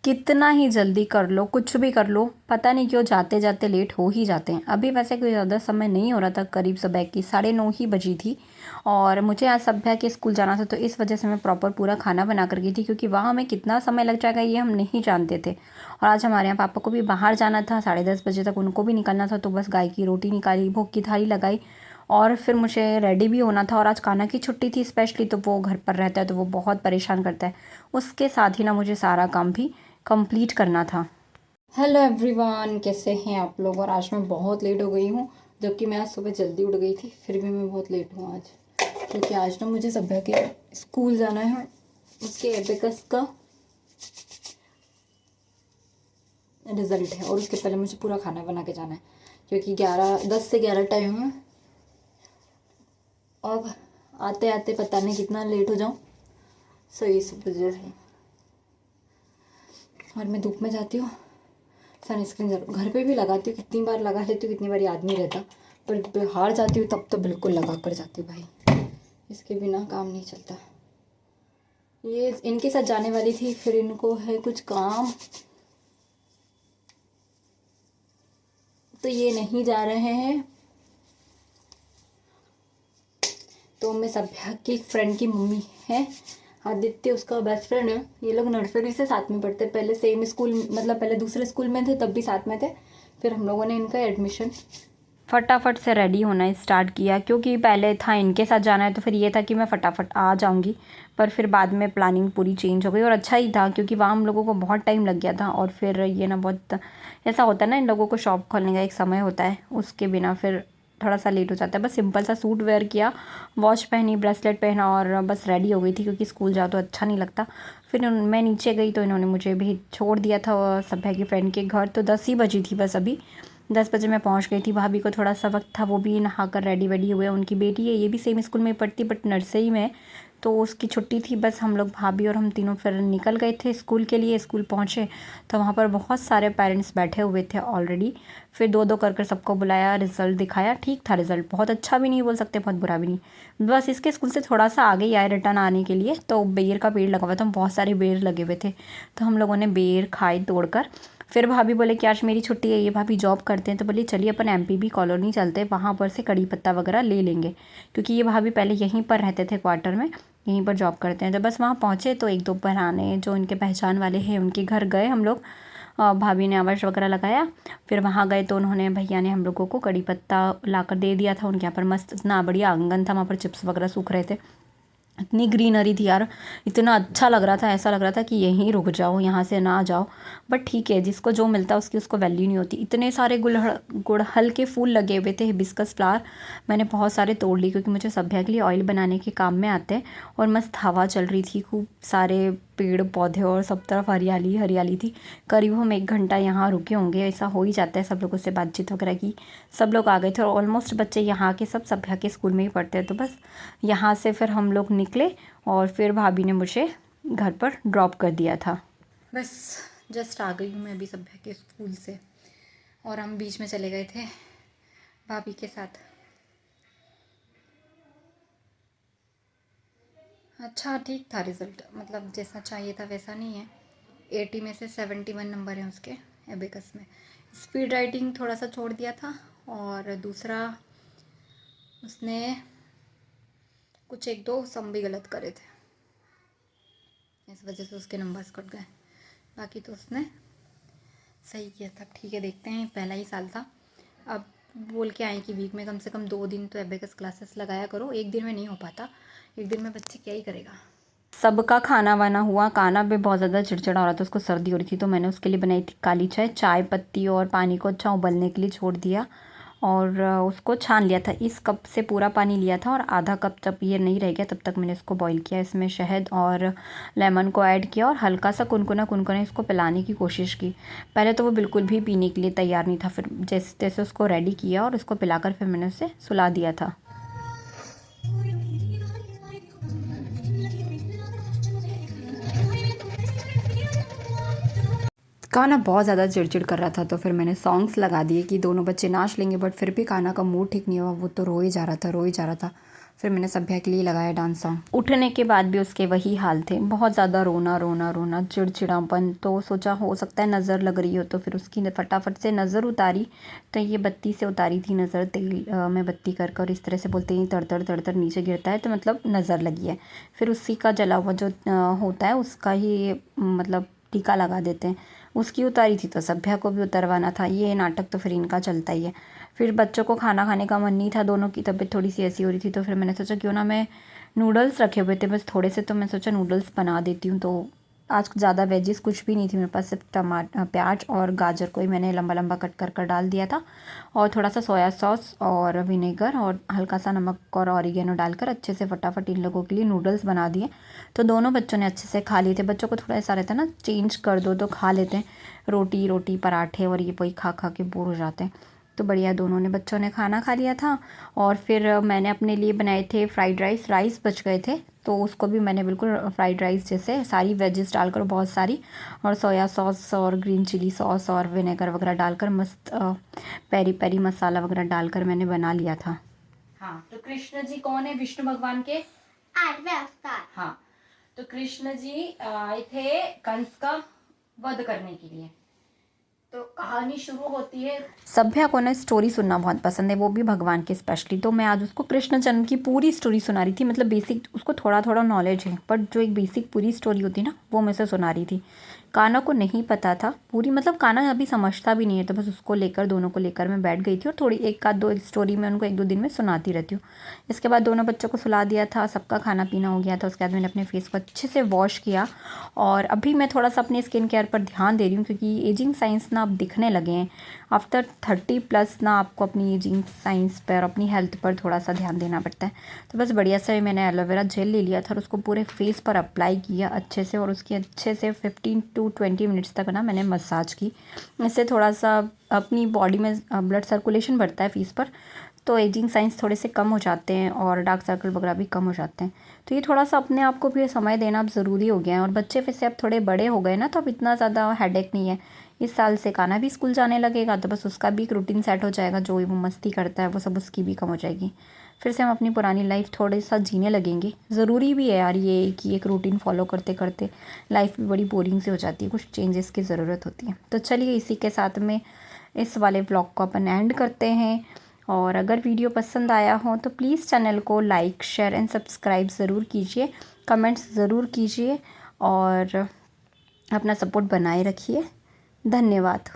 कितना ही जल्दी कर लो, कुछ भी कर लो, पता नहीं क्यों जाते जाते लेट हो ही जाते हैं। अभी वैसे कोई ज़्यादा समय नहीं हो रहा था, करीब सुबह की 9:30 ही बजी थी और मुझे आज सभ्या के स्कूल जाना था, तो इस वजह से मैं प्रॉपर पूरा खाना बना कर गई थी, क्योंकि वहाँ हमें कितना समय लग जाएगा ये हम नहीं जानते थे। और आज हमारे यहाँ पापा को भी बाहर जाना था, 10:30 बजे तक उनको भी निकलना था, तो बस गाय की रोटी निकाली, भोग की थाली लगाई और फिर मुझे रेडी भी होना था। और आज कान्हा की छुट्टी थी स्पेशली, तो वो घर पर रहता है तो वो बहुत परेशान करता है। उसके साथ ही ना मुझे सारा काम भी कंप्लीट करना था। हेलो एवरीवन, कैसे हैं आप लोग। और आज मैं बहुत लेट हो गई हूँ, जबकि मैं आज सुबह जल्दी उठ गई थी, फिर भी मैं बहुत लेट हूँ आज, क्योंकि आज ना मुझे सभ्या के स्कूल जाना है। उसके एबेकस का रिज़ल्ट है और उसके पहले मुझे पूरा खाना बना के जाना है, क्योंकि 10 से 11 टाइम है। अब आते आते पता नहीं कितना लेट हो जाऊँ, सो ये सब वजह से। और मैं धूप में जाती हूँ, सनस्क्रीन जरूर घर पे भी लगाती हूँ, कितनी बार लगा लेती हूँ, कितनी बार याद नहीं रहता, पर बाहर जाती हूँ तब तो बिल्कुल लगा कर जाती हूँ भाई, इसके बिना काम नहीं चलता। ये इनके साथ जाने वाली थी, फिर इनको है कुछ काम, तो ये नहीं जा रहे हैं। तो मैं सभ्या की फ्रेंड की मम्मी है, आदित्य उसका बेस्ट फ्रेंड है। ये लोग नर्सरी से साथ में पढ़ते, पहले सेम स्कूल, मतलब पहले दूसरे स्कूल में थे तब भी साथ में थे, फिर हम लोगों ने इनका एडमिशन। फटाफट से रेडी होना स्टार्ट किया, क्योंकि पहले था इनके साथ जाना है, तो फिर ये था कि मैं फटाफट आ जाऊंगी, पर फिर बाद में प्लानिंग पूरी चेंज हो गई। और अच्छा ही था, क्योंकि वहाँ हम लोगों को बहुत टाइम लग गया था। और फिर ये ना बहुत ऐसा होता है ना, इन लोगों को शॉप खोलने का एक समय होता है, उसके बिना फिर थोड़ा सा लेट हो जाता है। बस सिंपल सा सूट वेयर किया, वॉच पहनी, ब्रेसलेट पहना और बस रेडी हो गई थी, क्योंकि स्कूल जाओ तो अच्छा नहीं लगता। फिर मैं नीचे गई तो इन्होंने मुझे भी छोड़ दिया था सभ्या की फ्रेंड के घर, तो 10 ही बजी थी बस। अभी 10 बजे मैं पहुंच गई थी। भाभी को थोड़ा सा वक्त था, वो भी नहाकर रेडी वेडी हुए। उनकी बेटी है, ये भी सेम स्कूल में पढ़ती बट नर्सरी में, तो उसकी छुट्टी थी। बस हम लोग भाभी और हम तीनों फिर निकल गए थे स्कूल के लिए। स्कूल पहुँचे तो वहाँ पर बहुत सारे पेरेंट्स बैठे हुए थे ऑलरेडी। फिर दो दो कर सबको बुलाया, रिज़ल्ट दिखाया। ठीक था रिज़ल्ट, बहुत अच्छा भी नहीं बोल सकते, बहुत बुरा भी नहीं। बस इसके स्कूल से थोड़ा सा आगे ही आए रिटर्न आने के लिए, तो बेर का पेड़ लगा हुआ था, बहुत सारे बेर लगे हुए थे, तो हम लोगों ने बेर खाए तोड़कर। फिर भाभी बोले कि आज मेरी छुट्टी है, ये भाभी जॉब करते हैं, तो बोली चलिए अपन एमपीबी कॉलोनी चलते हैं, वहाँ पर से कड़ी पत्ता वगैरह ले लेंगे, क्योंकि ये भाभी पहले यहीं पर रहते थे क्वार्टर में, यहीं पर जॉब करते हैं। तो बस वहाँ पहुँचे तो एक दो बहराने जो इनके पहचान वाले हैं उनके घर गए हम लोग। भाभी ने आवाज़ वगैरह लगाया। फिर वहाँ गए तो उन्होंने, भैया ने हम लोगों को कड़ी पत्ता ला कर दे दिया था। उनके यहाँ पर मस्त इतना बढ़िया आंगन था, वहाँ पर चिप्स वगैरह सूख रहे थे, इतनी ग्रीनरी थी यार, इतना अच्छा लग रहा था, ऐसा लग रहा था कि यहीं रुक जाओ, यहाँ से ना जाओ। बट ठीक है, जिसको जो मिलता है उसकी उसको वैल्यू नहीं होती। इतने सारे गुड़हल के फूल लगे हुए थे, हिबिस्कस फ्लावर, मैंने बहुत सारे तोड़ लिए, क्योंकि मुझे सभ्या के लिए ऑयल बनाने के काम में आते हैं। और मस्त हवा चल रही थी, खूब सारे पेड़ पौधे और सब तरफ हरियाली हरियाली थी। करीब हम 1 घंटा यहाँ रुके होंगे, ऐसा हो ही जाता है, सब लोगों से बातचीत वगैरह की। सब लोग आ गए थे और ऑलमोस्ट बच्चे यहाँ के सब सभ्या के स्कूल में ही पढ़ते हैं। तो बस यहाँ से फिर हम लोग निकले और फिर भाभी ने मुझे घर पर ड्रॉप कर दिया था। बस जस्ट आ गई हूँ मैं अभी सभ्या के स्कूल से, और हम बीच में चले गए थे भाभी के साथ। अच्छा ठीक था रिज़ल्ट, मतलब जैसा चाहिए था वैसा नहीं है। 80 में से 71 नंबर है उसके एबेकस में। स्पीड राइटिंग थोड़ा सा छोड़ दिया था, और दूसरा उसने कुछ एक दो सम भी गलत करे थे, इस वजह से उसके नंबर्स कट गए। बाकी तो उसने सही किया था। ठीक है, देखते हैं, पहला ही साल था। अब बोल के आए कि वीक में कम से कम 2 दिन तो एबेकस क्लासेस लगाया करो, एक दिन में नहीं हो पाता, एक दिन में बच्चे क्या ही करेगा। सबका खाना वाना हुआ। कान्हा भी बहुत ज़्यादा चिड़चिड़ा हो रहा था, उसको सर्दी हो रही थी, तो मैंने उसके लिए बनाई थी काली चाय, चाय पत्ती और पानी को अच्छा उबलने के लिए छोड़ दिया और उसको छान लिया था। इस कप से पूरा पानी लिया था और आधा कप जब ये नहीं रह गया तब तक मैंने इसको बॉईल किया। इसमें शहद और लेमन को ऐड किया और हल्का सा कुनकुना कुनकुना इसको पिलाने की कोशिश की। पहले तो वो बिल्कुल भी पीने के लिए तैयार नहीं था, फिर जैसे तैसे उसको रेडी किया और उसको पिलाकर फिर मैंने उसे सुला दिया था। कान्हा बहुत ज़्यादा चिड़चिड़ कर रहा था, तो फिर मैंने सॉन्ग्स लगा दिए कि दोनों बच्चे नाच लेंगे, बट फिर भी कान्हा का मूड ठीक नहीं हुआ, वो तो रो ही जा रहा था, रो ही जा रहा था। फिर मैंने सभ्या के लिए लगाया डांस सॉन्ग। उठने के बाद भी उसके वही हाल थे, बहुत ज़्यादा रोना रोना रोना, चिड़चिड़ापन। तो सोचा हो सकता है नज़र लग रही हो, तो फिर उसकी फटाफट से नज़र उतारी। तो ये बत्ती से उतारी थी नज़र, तेल में बत्ती कर कर इस तरह से बोलते ही तड़ तड़ नीचे गिरता है तो मतलब नज़र लगी है। फिर उसी का जला हुआ जो होता है उसका ही मतलब टीका लगा देते हैं। उसकी उतारी थी तो सभ्या को भी उतरवाना था। ये नाटक तो फिर इनका चलता ही है। फिर बच्चों को खाना खाने का मन नहीं था, दोनों की तबीयत थोड़ी सी ऐसी हो रही थी, तो फिर मैंने सोचा क्यों ना मैं नूडल्स रखे हुए थे बस थोड़े से, तो मैं सोचा नूडल्स बना देती हूँ। तो आज ज़्यादा वेजिस कुछ भी नहीं थी मेरे पास, सिर्फ टमाटर प्याज और गाजर को ही मैंने लंबा लंबा कट कर कर डाल दिया था, और थोड़ा सा सोया सॉस और विनेगर और हल्का सा नमक और ऑरिगेनो डालकर अच्छे से फटाफट इन लोगों के लिए नूडल्स बना दिए। तो दोनों बच्चों ने अच्छे से खा लिए थे। बच्चों को थोड़ा ऐसा रहता है ना, चेंज कर दो तो खा लेते हैं, रोटी रोटी पराठे और ये वही खा खा के बोर हो जाते हैं। तो बढ़िया दोनों ने बच्चों ने खाना खा लिया था। और फिर मैंने अपने लिए बनाए थे फ्राइड राइस। राइस बच गए थे तो उसको भी मैंने बिल्कुल फ्राइड राइस जैसे सारी वेजेस डालकर बहुत सारी, और सोया सॉस और ग्रीन चिली सॉस और विनेगर वगैरह डालकर मस्त पेरी पेरी मसाला वगैरह डालकर मैंने बना लिया था। हाँ, तो कृष्ण जी कौन है? विष्णु भगवान के 8वें अवतार। हाँ, तो कृष्ण जी आए थे कंस का वध करने के लिए। तो कहानी शुरू होती है। सभ्या को ना स्टोरी सुनना बहुत पसंद है, वो भी भगवान की स्पेशली। तो मैं आज उसको कृष्ण जन्म की पूरी स्टोरी सुना रही थी। मतलब बेसिक उसको थोड़ा थोड़ा नॉलेज है, बट जो एक बेसिक पूरी स्टोरी होती है ना, वो मैं से सुना रही थी। कान्हा को नहीं पता था पूरी, मतलब कान्हा अभी समझता भी नहीं है, तो बस उसको लेकर दोनों को लेकर मैं बैठ गई थी और थोड़ी एक आध दो स्टोरी में उनको 1-2 दिन में सुनाती रहती हूँ। इसके बाद दोनों बच्चों को सुला दिया था, सबका खाना पीना हो गया था। उसके बाद मैंने अपने फेस को अच्छे से वॉश किया, और अभी मैं थोड़ा सा अपने स्किन केयर पर ध्यान दे रही हूँ, क्योंकि एजिंग साइंस ना अब दिखने लगे हैं। आफ्टर 30+ ना आपको अपनी एजिंग साइंस पर, अपनी हेल्थ पर थोड़ा सा ध्यान देना पड़ता है। तो बस बढ़िया से मैंने एलोवेरा जेल ले लिया था और उसको पूरे फेस पर अप्लाई किया अच्छे से, और उसकी अच्छे से 15 to 20 मिनट्स तक ना मैंने मसाज की। इससे थोड़ा सा अपनी बॉडी में ब्लड सर्कुलेशन बढ़ता है फेस पर, तो एजिंग साइंस थोड़े से कम हो जाते हैं और डार्क सर्कल वगैरह भी कम हो जाते हैं। तो ये थोड़ा सा अपने आप को भी समय देना अब ज़रूरी हो गया है। और बच्चे फिर से अब थोड़े बड़े हो गए ना, तो अब इतना ज़्यादा हेडेक नहीं है। इस साल से कान्हा भी स्कूल जाने लगेगा, तो बस उसका भी एक रूटीन सेट हो जाएगा। जो वो मस्ती करता है वो सब उसकी भी कम हो जाएगी। फिर से हम अपनी पुरानी लाइफ थोड़े सा जीने लगेंगे। ज़रूरी भी है यार ये कि एक रूटीन फॉलो करते करते लाइफ भी बड़ी बोरिंग सी हो जाती है, कुछ चेंजेस की ज़रूरत होती है। तो चलिए इसी के साथ में इस वाले व्लॉग को अपन एंड करते हैं। और अगर वीडियो पसंद आया हो तो प्लीज़ चैनल को लाइक शेयर एंड सब्सक्राइब ज़रूर कीजिए, कमेंट्स ज़रूर कीजिए और अपना सपोर्ट बनाए रखिए। धन्यवाद।